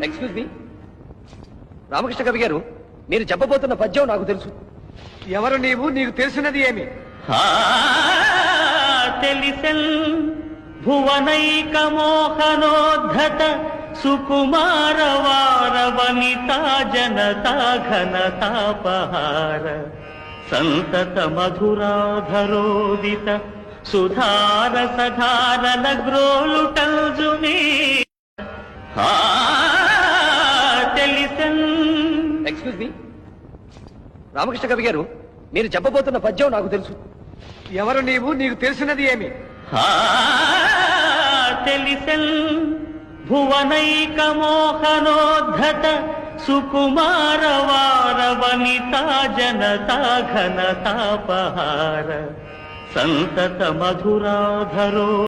Excuse me, Ramakrishna కవి గారు, మీరు చెప్పబోతున్న పద్యం నాకు తెలుసు. ఎవరు నీవు? నీకు తెలిసినది ఏమి? తెలిసెన్ భువనైక మోహనోద్ధత సుకుమార వార వనితా జనతా ఘనతాపహార సంతత మధురాధరోదిత సుధార సధారల గ్రోలుటల్జుని తెలిసెన్. ఎక్స్క్యూజ్ మీ, రామకృష్ణ కవి గారు, మీరు చెప్పబోతున్న పద్యం నాకు తెలుసు. ఎవరు నీవు? నీకు తెలిసినది ఏమి? తెలిసెన్ భువనైక మోహనోద్ధత సుకుమార వార వనితా జనతా ఘనతాపహార సంతత మధురాధరో